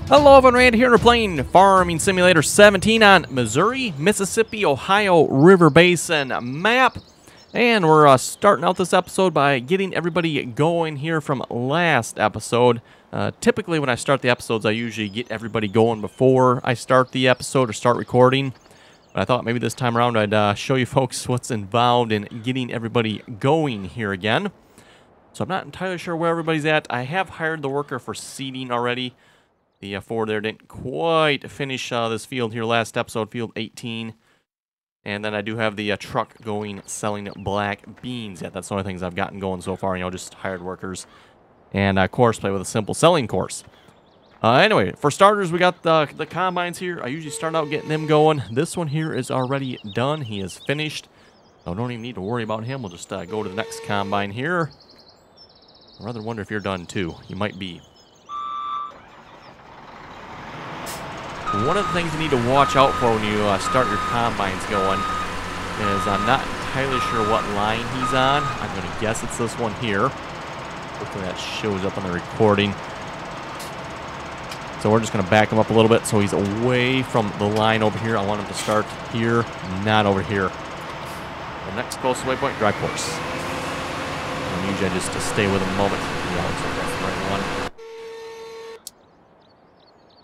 Hello everyone, Randy here. We're playing Farming Simulator 17 on Missouri, Mississippi, Ohio River Basin map. And we're starting out this episode by getting everybody going here from last episode. Typically when I start the episodes, I usually get everybody going before I start the episode or start recording. But I thought maybe this time around I'd show you folks what's involved in getting everybody going here again. So I'm not entirely sure where everybody's at. I have hired the worker for seeding already. The Ford there didn't quite finish this field here last episode, field 18. And then I do have the truck going selling black beans yet. That's the only things I've gotten going so far, just hired workers. And course play with a simple selling course. Anyway, for starters, we got the combines here. I usually start out getting them going. This one here is already done. He is finished. So I don't even need to worry about him. We'll just go to the next combine here. I rather wonder if you're done too. You might be. One of the things you need to watch out for when you start your combines going is I'm not entirely sure what line he's on. I'm going to guess it's this one here. Hopefully that shows up on the recording. So we're just going to back him up a little bit so he's away from the line over here. I want him to start here, not over here. The next closest waypoint, dry course. And usually I just to stay with him a moment. Yeah, looks like that's the right one.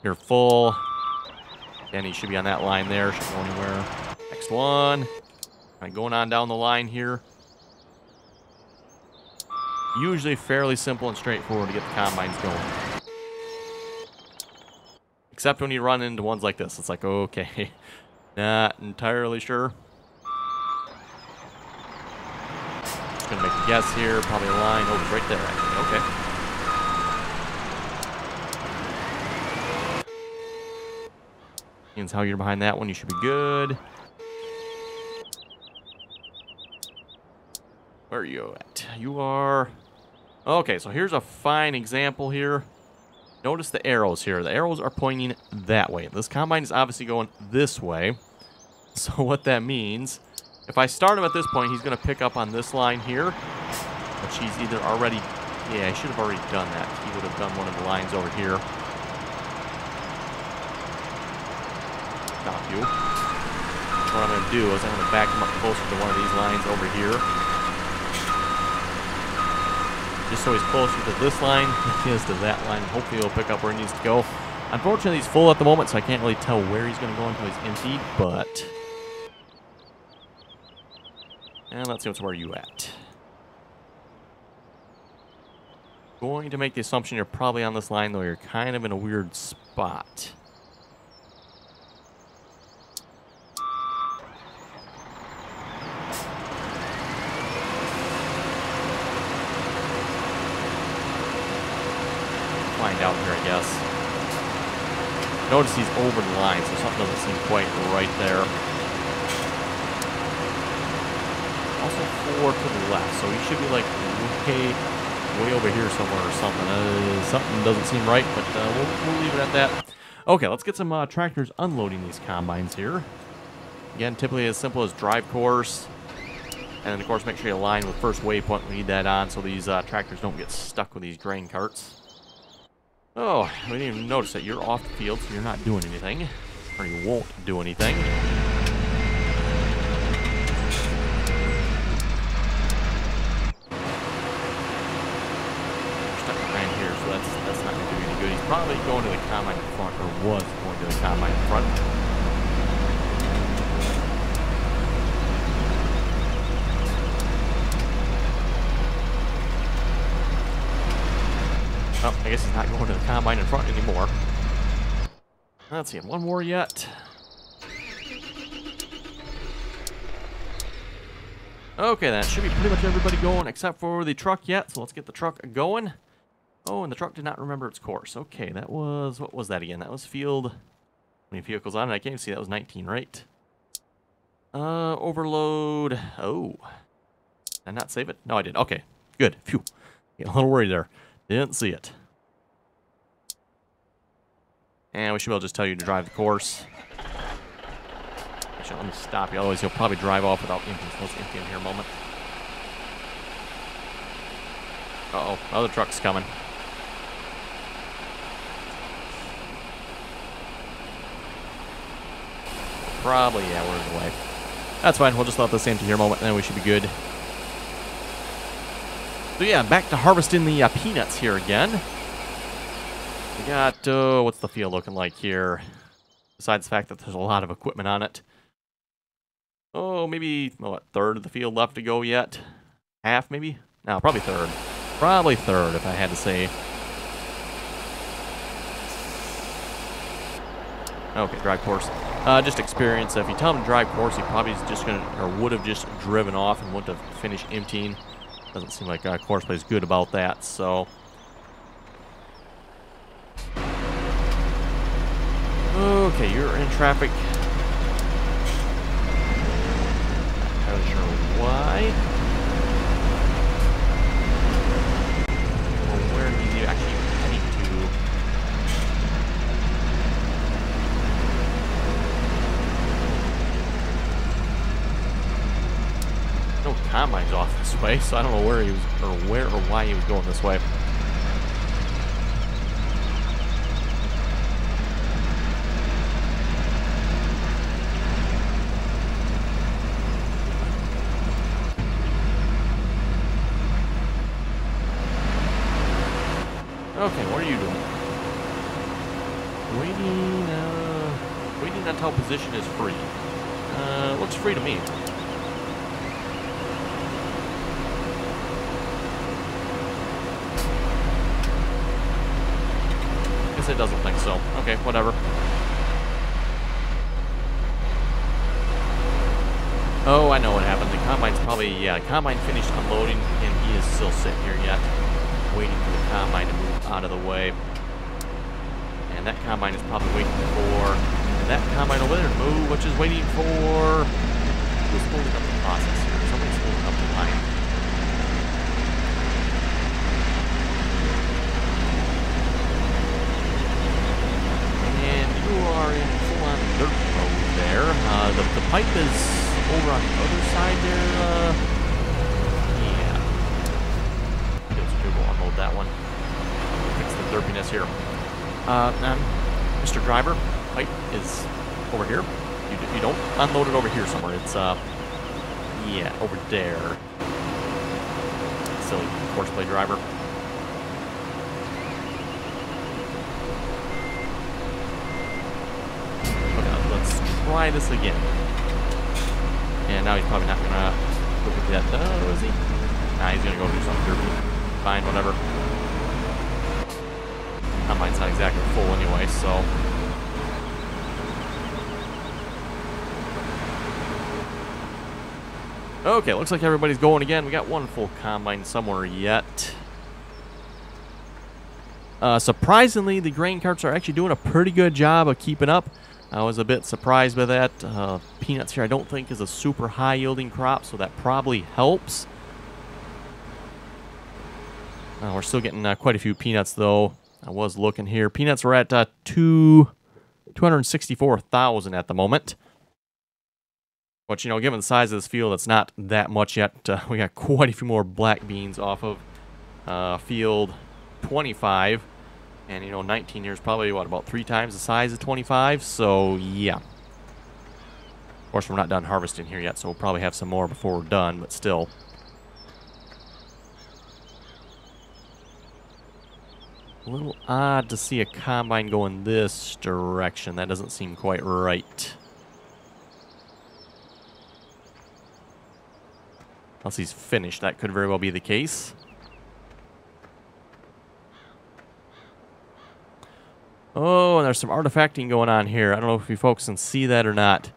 You're full. And he should be on that line there. Shouldn't go anywhere. Next one. Going on down the line here. Usually fairly simple and straightforward to get the combines going. Except when you run into ones like this. It's like, okay, not entirely sure. Just going to make a guess here. Probably a line. Oh, it's right there, actually. Okay. Means how you're behind that one, you should be good. Where are you at? You are... Okay, so here's a fine example here. Notice the arrows here. The arrows are pointing that way. This combine is obviously going this way. So what that means, if I start him at this point, he's going to pick up on this line here. Which he's either already... Yeah, he should have already done that. He would have done one of the lines over here. Stop you. What I'm going to do is I'm going to back him up closer to one of these lines over here. Just so he's closer to this line than he is to that line. Hopefully he'll pick up where he needs to go. Unfortunately, he's full at the moment, so I can't really tell where he's going to go until he's emptied, but... And let's see where you at. Going to make the assumption you're probably on this line, though you're kind of in a weird spot. Find out here, I guess. Notice he's over the line, so something doesn't seem quite right there. Also 4 to the left, so he should be like way over here somewhere or something. Something doesn't seem right, but we'll leave it at that. Okay, let's get some tractors unloading these combines here. Again, typically as simple as drive course. And then, of course, make sure you align with first waypoint. We need that on so these tractors don't get stuck with these grain carts. Oh, we didn't even notice that you're off the field, so you're not doing anything. Or you won't do anything. We're stuck behind here, so that's not going to do any good. He's probably going to the combine in front, or was going to the combine in front. Oh, I guess he's not going to the combine in front anymore. Let's see, one more yet. Okay, that should be pretty much everybody going except for the truck yet, so let's get the truck going. Oh, and the truck did not remember its course. Okay, that was, what was that again? That was field, how many vehicles on it? I can't even see, that was 19, right? Overload, oh. Did I not save it? No, I did, okay, good, phew. Getting a little worried there. Didn't see it. And we should be able to just tell you to drive the course. Actually, let me stop you. Otherwise, he'll probably drive off without emptying. So let's empty him here a moment. Uh-oh, other truck's coming. probably, yeah, we're in the way. That's fine. We'll just let this empty here a moment, and then we should be good. So yeah, back to harvesting the peanuts here again. We got, what's the field looking like here? Besides the fact that there's a lot of equipment on it. Oh, maybe, what, a third of the field left to go yet? Half, maybe? No, probably third. Probably third, if I had to say. Okay, drive course. Just experience. If you tell him to drive course, he probably is just gonna, or would have just driven off and wouldn't have finished emptying. Doesn't seem like course plays good about that. So, okay, you're in traffic. Not really sure why. Or where he's actually heading to. No combines off this way, so I don't know where he was, or where or why he was going this way. Okay, what are you doing? Waiting until position is free. Looks free to me. Guess it doesn't think so. Okay, whatever. Oh, I know what happened. The combine's probably, yeah, the combine finished unloading, and he is still sitting here yet, waiting for the combine to move out of the way. And that combine is probably waiting for that combine over there to move, which is waiting for... Who's holding up the process here? Somebody's holding up the line. And you are in full-on dirt road there. The pipe is over on the other side there. Yeah. We'll unload that one. Fix the derpiness here. Mr. Driver, pipe is over here. You don't unload it over here somewhere. It's, yeah, over there. Silly horseplay driver. Okay, let's try this again. And now he's probably not gonna look at that. Oh, is he? Nah, he's gonna go do something derpy. Fine, whatever. Combine's not exactly full anyway, so. Okay, looks like everybody's going again. We got one full combine somewhere yet. Surprisingly, the grain carts are actually doing a pretty good job of keeping up. I was a bit surprised by that. Peanuts here I don't think is a super high yielding crop, so that probably helps. We're still getting quite a few peanuts though. I was looking here. Peanuts are at 264,000 at the moment. But, you know, given the size of this field, it's not that much yet. We got quite a few more black beans off of field 25. And, you know, 19 here is probably, what, about 3 times the size of 25? So, yeah. Of course, we're not done harvesting here yet, so we'll probably have some more before we're done, but still. A little odd to see a combine going this direction. That doesn't seem quite right. Unless he's finished, that could very well be the case. Oh, and there's some artifacting going on here. I don't know if you folks can see that or not.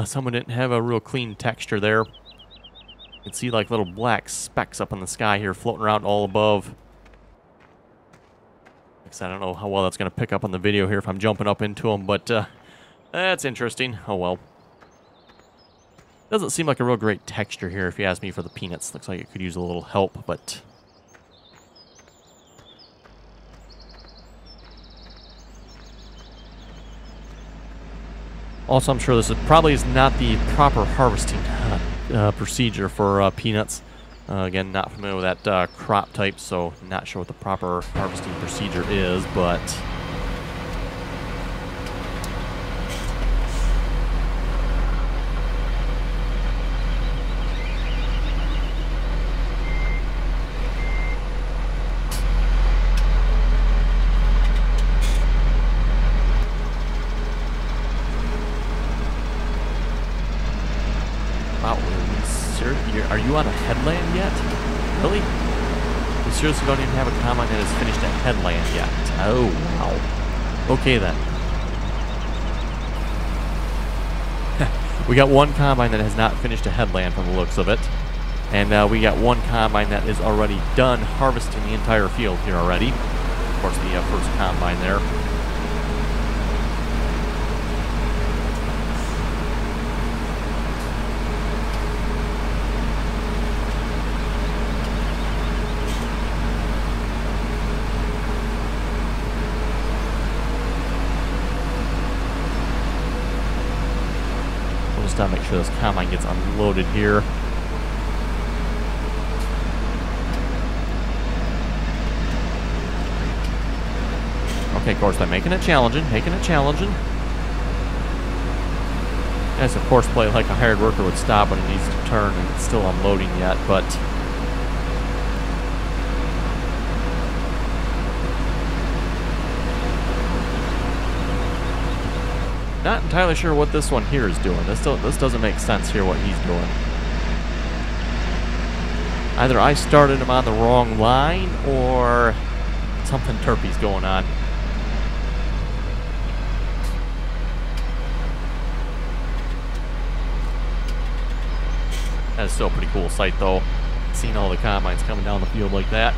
Someone didn't have a real clean texture there. You can see like little black specks up in the sky here floating around all above. Like I said, I don't know how well that's going to pick up on the video here if I'm jumping up into them, but that's interesting. Oh well. Doesn't seem like a real great texture here if you ask me for the peanuts. Looks like it could use a little help, but... Also, I'm sure this probably is not the proper harvesting procedure for peanuts. Again, not familiar with that crop type, so not sure what the proper harvesting procedure is, but... Wow, are you on a headland yet? Really? You seriously don't even have a combine that has finished a headland yet? Oh, wow. Okay, then. We got one combine that has not finished a headland from the looks of it. And we got one combine that is already done harvesting the entire field here already. Of course, the first combine there. We'll just make sure this combine gets unloaded here. Okay, of course, by making it challenging, Yes, of course, play like a hired worker would stop when it needs to turn and it's still unloading yet, but... Not entirely sure what this one here is doing. This doesn't make sense here, what he's doing. Either I started him on the wrong line, or something derpy's going on. That is still a pretty cool sight, though. Seeing all the combines coming down the field like that.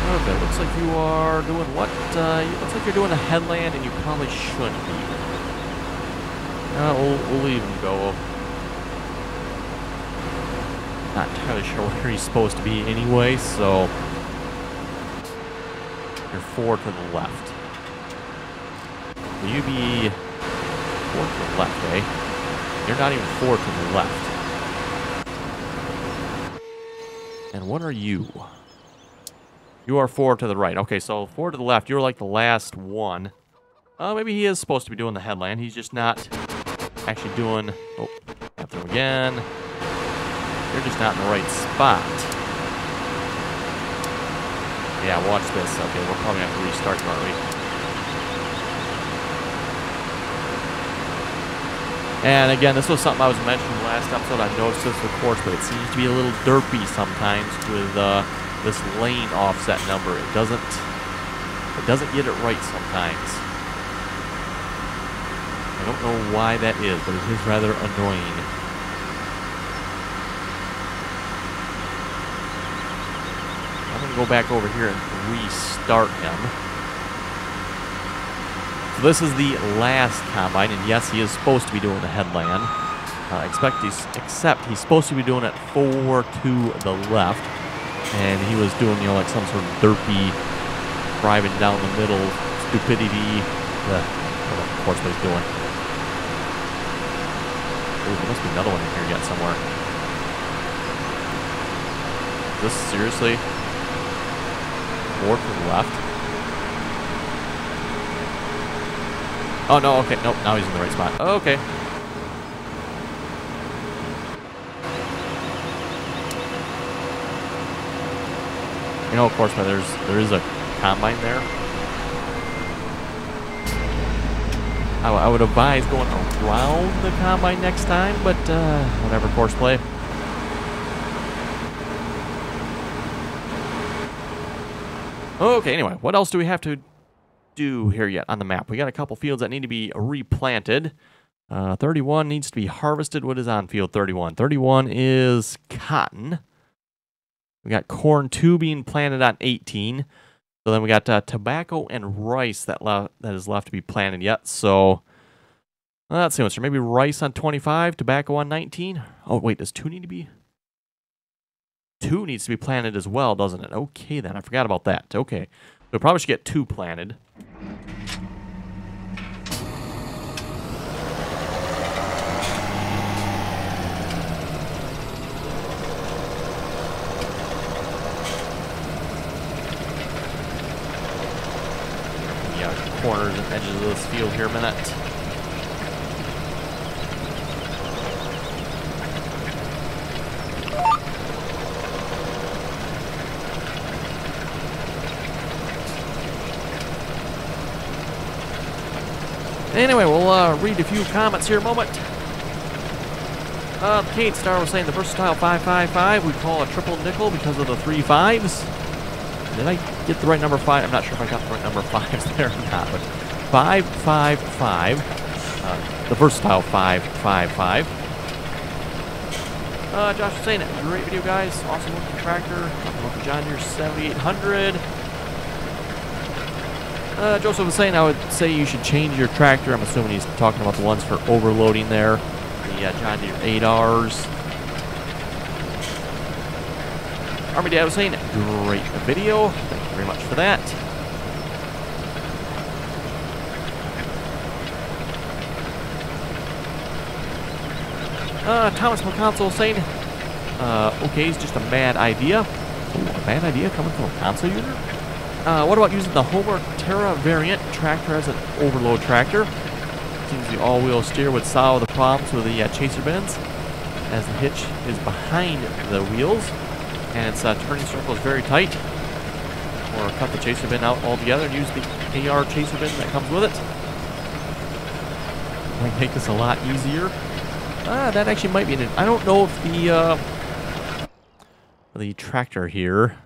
Okay, looks like you are doing what? Looks like you're doing a headland, and you probably shouldn't be. We'll leave him go. Not entirely sure where he's supposed to be anyway, so... You're 4 to the left. Will you be 4 to the left, eh? You're not even 4 to the left. And what are you? You are 4 to the right. Okay, so 4 to the left, you're like the last one. Maybe he is supposed to be doing the headland. He's just not... actually doing... Oh, after him again. You're just not in the right spot. Yeah, watch this. Okay, we're probably going to have to restart, aren't we? And again, this was something I was mentioning last episode. I've noticed this, of course, but it seems to be a little derpy sometimes with this lane offset number. It doesn't get it right sometimes. I don't know why that is, but it is rather annoying. I'm going to go back over here and restart him. So this is the last combine, and yes, he is supposed to be doing the headland. Except he's supposed to be doing it 4 to the left. And he was doing, you know, like some sort of derpy, driving down the middle, stupidity. Of course, what he's doing. Ooh, there must be another one in here yet somewhere. Is this seriously 4 to the left? Oh, no, okay. Nope, now he's in the right spot. Oh, okay. You know, of course, there is a combine there. I would advise going around the combine next time, but whatever, course play. Okay, anyway, what else do we have to do here yet on the map? We got a couple fields that need to be replanted. 31 needs to be harvested. What is on field 31? 31 is cotton. We got corn 2 being planted on 18. So then we got tobacco and rice that is left to be planted yet. So let's see, so maybe rice on 25, tobacco on 19. Oh wait, does 2 need to be? 2 needs to be planted as well, doesn't it? Okay then, I forgot about that. Okay, so we probably should get 2 planted. Corners and edges of this field here a minute. Anyway, we'll read a few comments here in a moment. Kate Star was saying the versatile 555 we call a triple nickel because of the 3 5s. Did I get the right number 5? I'm not sure if I got the right number 5s there or not, but 555, the versatile 555. Josh was saying, great video, guys. Awesome looking tractor. Talking about the John Deere 7800. Joseph was saying, I would say you should change your tractor. I'm assuming he's talking about the ones for overloading there. The John Deere 8Rs. Army Dad was saying, great video. Thank you very much for that. Thomas McConsole saying, okay, it's just a bad idea. Ooh, a bad idea coming from a console user? What about using the Homer Terra variant tractor as an overload tractor? Seems the all-wheel steer would solve the problems with the chaser bends, as the hitch is behind the wheels, and its turning circle is very tight. Or cut the chaser bend out altogether and use the AR chaser bend that comes with it. Might make this a lot easier. That actually might be an... I don't know if the tractor here...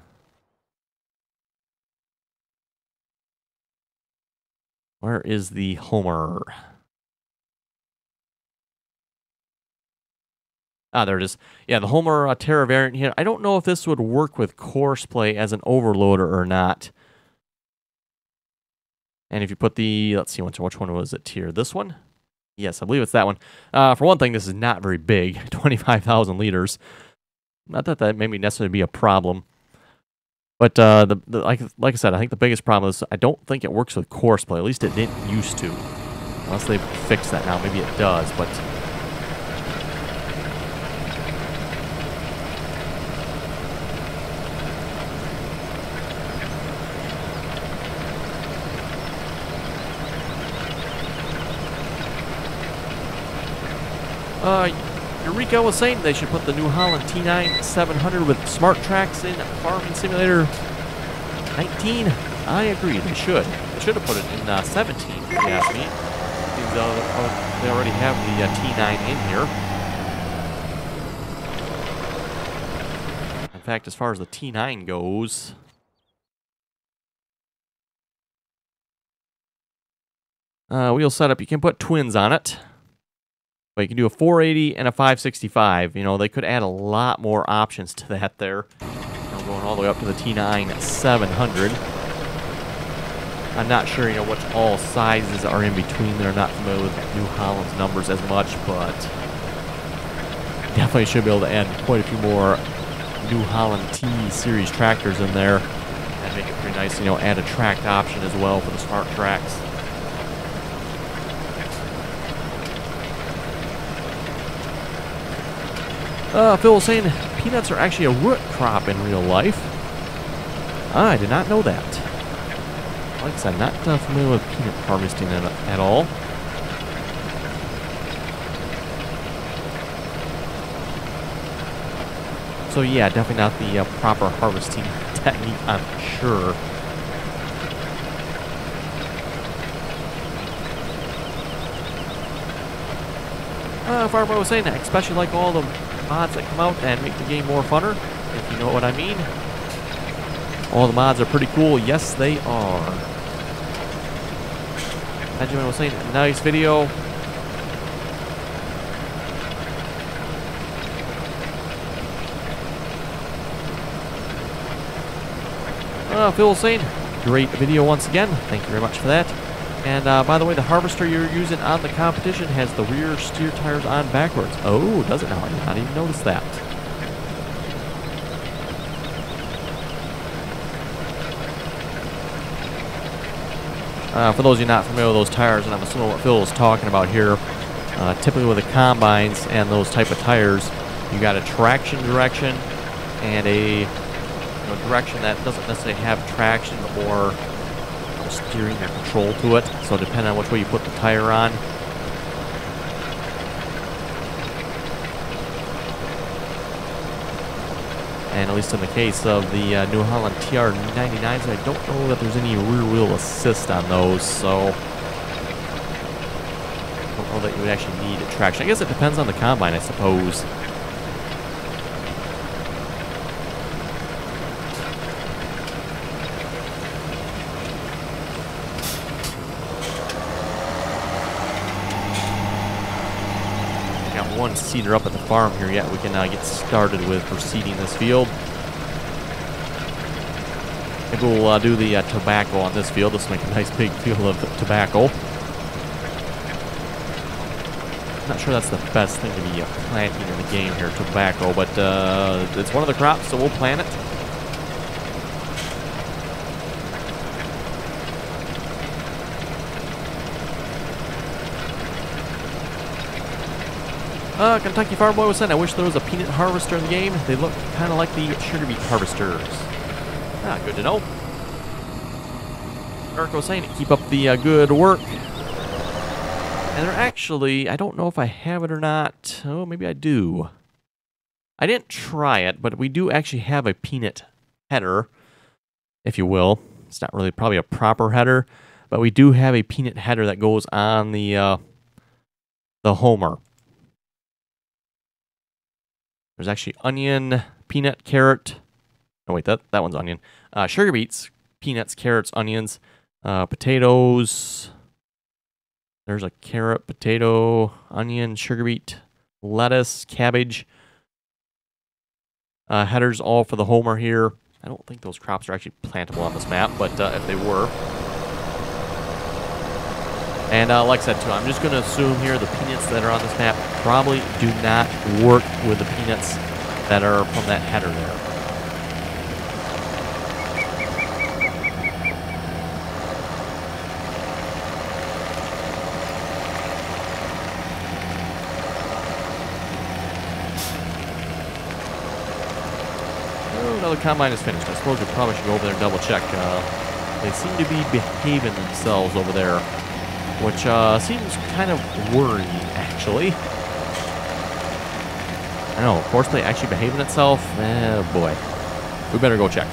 Where is the Homer? Ah, there it is. Yeah, the Homer Terra variant here. I don't know if this would work with Courseplay as an overloader or not. And if you put the... Let's see, which one was it here? This one? Yes, I believe it's that one. For one thing, this is not very big. 25,000 liters. Not that that may necessarily be a problem. But like I said, I think the biggest problem is I don't think it works with Courseplay. At least it didn't used to. Unless they've fixed that now. Maybe it does, but... Eureka was saying they should put the New Holland T9 700 with smart tracks in Farming Simulator 19. I agree, they should. They should have put it in 17, if you ask me. They already have the T9 in here. In fact, as far as the T9 goes... wheel setup, you can put twins on it. But you can do a 480 and a 565. You know, they could add a lot more options to that there. You know, going all the way up to the T9 700. I'm not sure, you know, what all sizes are in between there. I'm not familiar with New Holland's numbers as much, but definitely should be able to add quite a few more New Holland T-Series tractors in there. And make it pretty nice, you know, add a tracked option as well for the smart tracks. Phil was saying peanuts are actually a root crop in real life. I did not know that. Like I said, not familiar with peanut harvesting at all. So yeah, definitely not the proper harvesting technique, I'm sure. Farmer was saying that, especially like all the mods that come out and make the game more funner, if you know what I mean. All the mods are pretty cool. Yes, they are. Benjamin was saying, nice video. Phil was saying, great video once again. Thank you very much for that. And by the way, the harvester you're using on the competition has the rear steer tires on backwards. Oh, does it now? I did not even notice that. For those of you not familiar with those tires, and I'm assuming what Phil is talking about here, typically with the combines and those type of tires, you got a traction direction and a direction that doesn't necessarily have traction or steering or control to it. So depending on which way you put the tire on. And at least in the case of the New Holland TR99s, I don't know that there's any rear wheel assist on those, so that you would actually need traction. I guess it depends on the combine, I suppose. Got one seeder up at the farm here yet. We can get started with proceeding this field. Maybe we'll do the tobacco on this field. Let's make a nice big field of tobacco. Not sure that's the best thing to be planting in the game here, tobacco, but it's one of the crops, so we'll plant it. Kentucky Farm Boy was saying, I wish there was a peanut harvester in the game. They look kind of like the sugar beet harvesters. Ah, good to know. Eric was saying, keep up the good work. And they're actually, I don't know if I have it or not. Oh, maybe I do. I didn't try it, but we do actually have a peanut header, if you will. It's not really probably a proper header, but we do have a peanut header that goes on the Homer. There's actually onion, peanut, carrot. Oh, wait, that one's onion. Sugar beets, peanuts, carrots, onions, potatoes. There's a carrot, potato, onion, sugar beet, lettuce, cabbage. Headers all for the Homer here. I don't think those crops are actually plantable on this map, but if they were. And like I said, too, I'm just going to assume here the peanuts that are on this map probably do not work with the peanuts that are from that header there. Oh, another combine is finished. I suppose we probably should go over there and double check. They seem to be behaving themselves over there, which seems kind of worrying, actually. I know, horseplay actually behaving itself? Oh, boy. We better go check.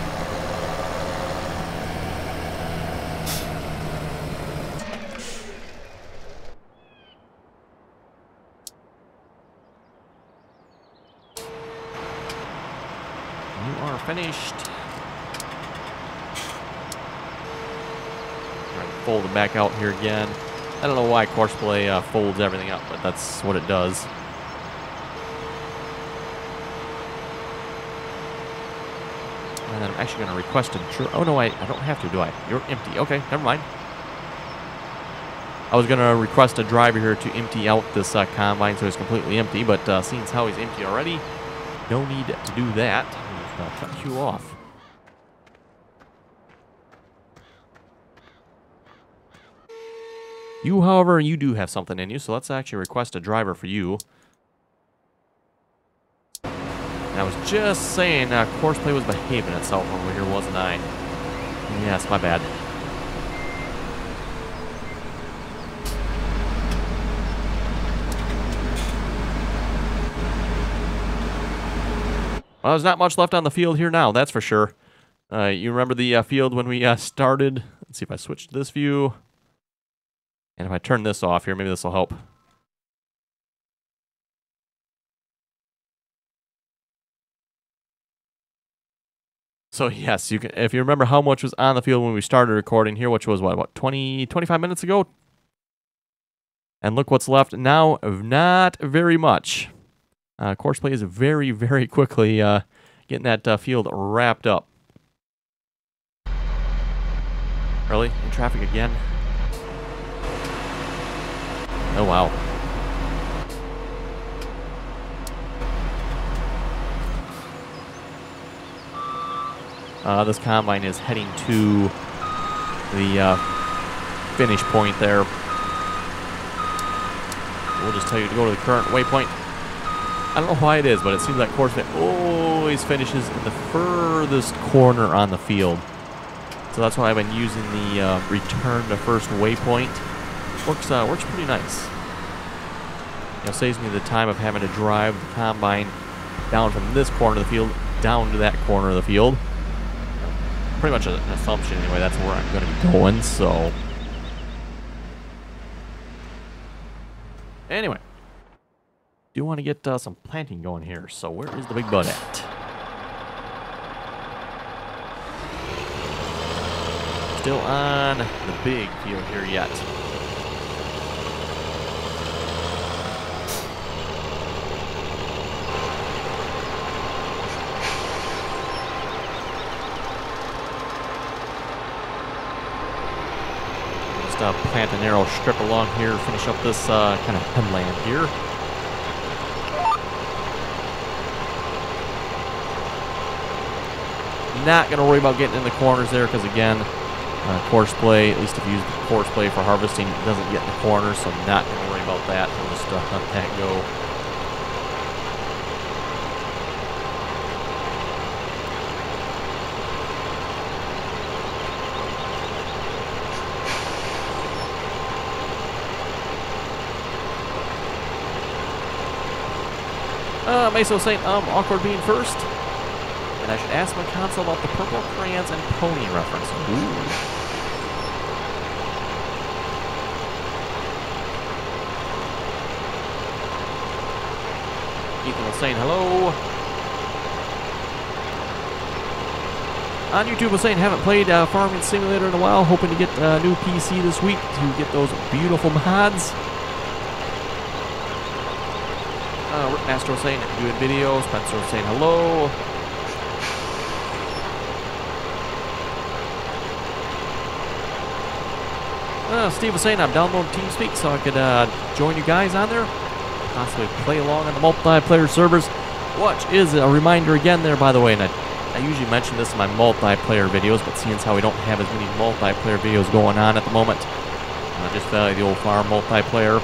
You are finished. Fold it back out here again. I don't know why Horseplay folds everything up, but that's what it does. And then I'm actually going to request a... Oh, no, I don't have to, do I? You're empty. Okay, never mind. I was going to request a driver here to empty out this combine so it's completely empty, but seeing as how he's empty already, no need to do that. I'm just going to cut you off. You, however, you do have something in you, so let's actually request a driver for you. And I was just saying, Horseplay was behaving itself over here, wasn't I? Yes, my bad. Well, there's not much left on the field here now, that's for sure. You remember the field when we started? Let's see if I switch to this view. And if I turn this off here, maybe this will help. So yes, you can, if you remember how much was on the field when we started recording here, which was what 25 minutes ago? And look what's left now, not very much. Horseplay is very, very quickly getting that field wrapped up. Really? In traffic again? Oh, wow. This combine is heading to the finish point there. We'll just tell you to go to the current waypoint. I don't know why it is, but it seems like Horseplay always finishes in the furthest corner on the field. So that's why I've been using the return to first waypoint. Works pretty nice. You know, saves me the time of having to drive the combine down from this corner of the field down to that corner of the field. Pretty much an assumption anyway. That's where I'm going to be going. So Anyway, do want to get some planting going here. So where is the big bud at? Still on the big field here yet. Plant a narrow strip along here, finish up this kind of headland here. Not going to worry about getting in the corners there because, again, course play, at least if you use the course play for harvesting, it doesn't get in the corners, so I'm not going to worry about that. I'll just let that go. Meso saying, awkward being first. And I should ask my console about the purple crayons and pony reference. Ooh. Ethan was saying hello. On YouTube was saying, haven't played Farming Simulator in a while. Hoping to get a new PC this week to get those beautiful mods. Rick Master was saying, doing videos. Spencer was saying hello. Steve was saying I'm downloading TeamSpeak so I could join you guys on there. Possibly play along on the multiplayer servers. Which is a reminder again there, by the way, and I usually mention this in my multiplayer videos, but seeing as how we don't have as many multiplayer videos going on at the moment, just the old farm multiplayer.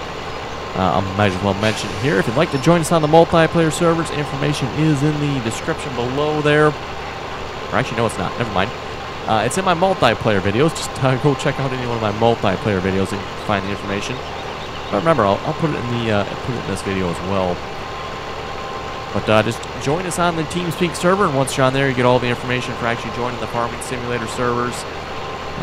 I might as well mention it here. If you'd like to join us on the multiplayer servers, information is in the description below there. Or actually, no, it's not. Never mind. It's in my multiplayer videos. Just go check out any one of my multiplayer videos and find the information. But remember, I'll put it in the put it in this video as well. But just join us on the TeamSpeak server, and once you're on there, you get all the information for actually joining the Farming Simulator servers.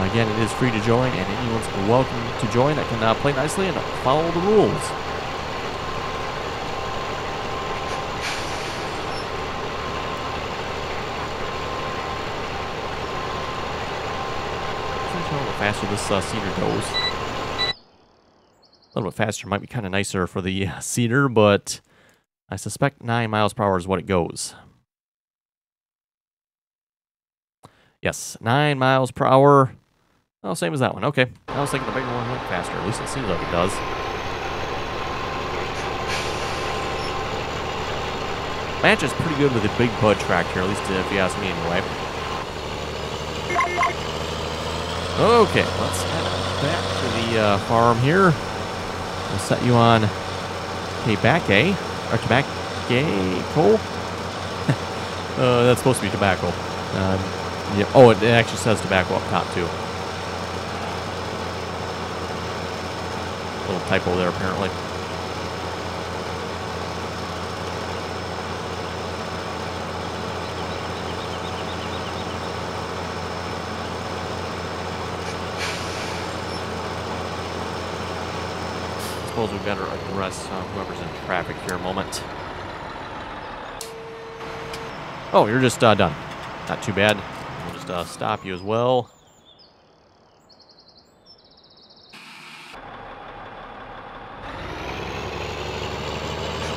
Again, it is free to join, and anyone's welcome to join that can play nicely and follow the rules. A little bit faster this cedar goes. A little bit faster might be kind of nicer for the cedar, but I suspect 9 miles per hour is what it goes. Yes, 9 miles per hour. Oh, same as that one. Okay. I was thinking the bigger one went faster. At least it seems like it does. Match is pretty good with the big bud tractor, at least if you ask me anyway. Okay, let's head back to the farm here. We'll set you on tobacco. Or tobacco? That's supposed to be tobacco. Yeah. Oh, it actually says tobacco up top, too. Little typo there, apparently. I suppose we better address whoever's in traffic here a moment. Oh, you're just done. Not too bad. We'll just stop you as well.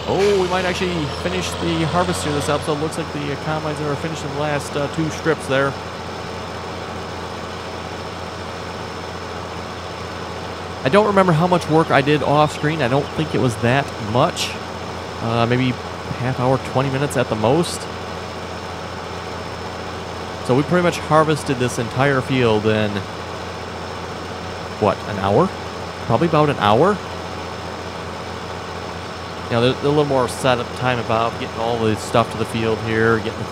Oh, we might actually finish the harvest here this episode. Looks like the combines are finishing the last 2 strips there. I don't remember how much work I did off screen. I don't think it was that much. Maybe half hour, 20 minutes at the most. So we pretty much harvested this entire field in, what, an hour? Probably about an hour. You know, there's a little more setup time involved, getting all the stuff to the field here, getting the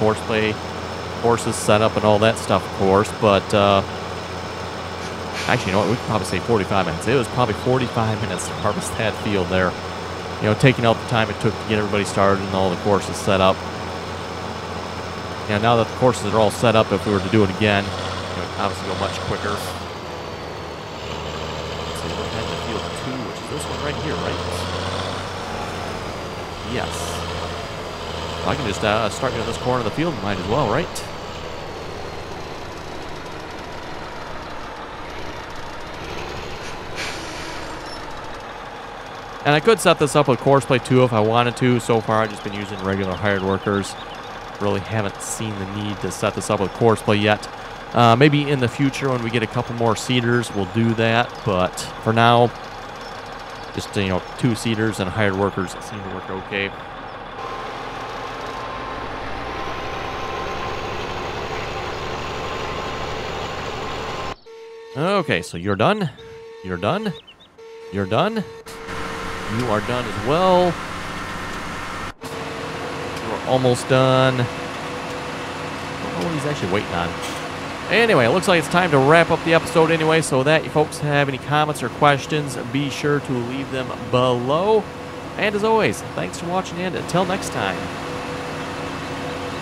horses set up and all that stuff, of course. But, actually, you know what, we could probably say 45 minutes. It was probably 45 minutes to harvest that field there. You know, taking out the time it took to get everybody started and all the courses set up. Yeah, now that the courses are all set up, if we were to do it again, it would obviously go much quicker. Let's see, we're heading to field 2, which is this one right here, right? Yes. I can just start doing this corner of the field. Might as well, right? And I could set this up with courseplay too if I wanted to. So far, I've just been using regular hired workers. Really haven't seen the need to set this up with courseplay yet. Maybe in the future when we get a couple more seeders, we'll do that. But for now, just 2 seeders and hired workers seem to work okay. Okay, so you're done. You're done. You're done. You are done as well. We're almost done. I don't know what he's actually waiting on. Anyway, it looks like it's time to wrap up the episode anyway, so that you folks have any comments or questions, be sure to leave them below. And as always, thanks for watching, and until next time.